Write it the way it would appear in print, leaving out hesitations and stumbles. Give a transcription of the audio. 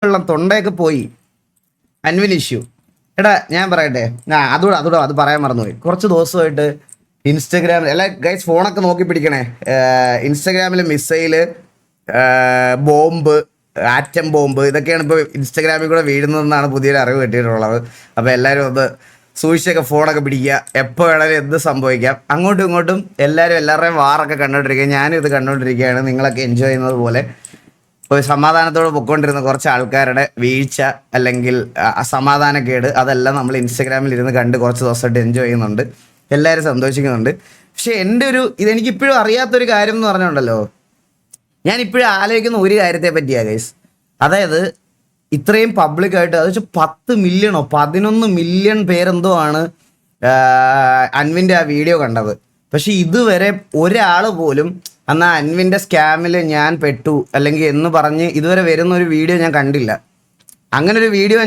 വെള്ളം തൊണ്ടയൊക്കെ പോയി. അൻവിൻ ഇഷ്യൂ. എടാ ഞാൻ പറയട്ടെ, അതോടെ അത് പറയാൻ മറന്നുപോയി. കുറച്ച് ദിവസമായിട്ട് ഇൻസ്റ്റഗ്രാമിൽ അല്ല ഗൈസ് ഫോണൊക്കെ നോക്കി പിടിക്കണേ. ഇൻസ്റ്റഗ്രാമിൽ മിസൈല്, ബോംബ്, ആറ്റം ബോംബ് ഇതൊക്കെയാണ് ഇപ്പോൾ ഇൻസ്റ്റഗ്രാമിൽ കൂടെ വീഴുന്നതെന്നാണ് പുതിയൊരു അറിവ് കിട്ടിയിട്ടുള്ളത്. അപ്പോൾ എല്ലാവരും ഒന്ന് സൂക്ഷിച്ചൊക്കെ ഫോണൊക്കെ പിടിക്കുക. എപ്പോൾ വേണമെങ്കിലും എന്ത് സംഭവിക്കാം. അങ്ങോട്ടും ഇങ്ങോട്ടും എല്ലാവരുടെയും വാറൊക്കെ കണ്ടുകൊണ്ടിരിക്കുക. ഞാനും ഇത് കണ്ടുകൊണ്ടിരിക്കുകയാണ്. നിങ്ങളൊക്കെ എൻജോയ് ചെയ്യുന്നത് പോലെ ഒരു സമാധാനത്തോടെ പൊയ്ക്കൊണ്ടിരുന്ന കുറച്ച് ആൾക്കാരുടെ വീഴ്ച അല്ലെങ്കിൽ അസമാധാനക്കേട് അതെല്ലാം നമ്മൾ ഇൻസ്റ്റഗ്രാമിൽ ഇരുന്ന് കണ്ട് കുറച്ച് ദിവസമായിട്ട് എൻജോയ് ചെയ്യുന്നുണ്ട്. എല്ലാവരും സന്തോഷിക്കുന്നുണ്ട്. പക്ഷെ എൻ്റെ ഇതെനിക്കിപ്പോഴും അറിയാത്തൊരു കാര്യം എന്ന് പറഞ്ഞുകൊണ്ടല്ലോ, ഞാനിപ്പോഴും ആലോചിക്കുന്ന ഒരു കാര്യത്തെ പറ്റിയാണ് ഗൈസ്. അതായത് ഇത്രയും പബ്ലിക്കായിട്ട് അത് വെച്ചാൽ 10 മില്യണോ 11 മില്യൺ പേരെന്തോ ആണ് അൻവിൻ്റെ ആ വീഡിയോ കണ്ടത്. പക്ഷെ ഇതുവരെ ഒരാൾ പോലും എന്നാൽ അൻവിൻ്റെ സ്കാമിൽ ഞാൻ പെട്ടു അല്ലെങ്കിൽ എന്ന് പറഞ്ഞ് ഇതുവരെ വരുന്ന ഒരു വീഡിയോ ഞാൻ കണ്ടില്ല. അങ്ങനെ ഒരു വീഡിയോ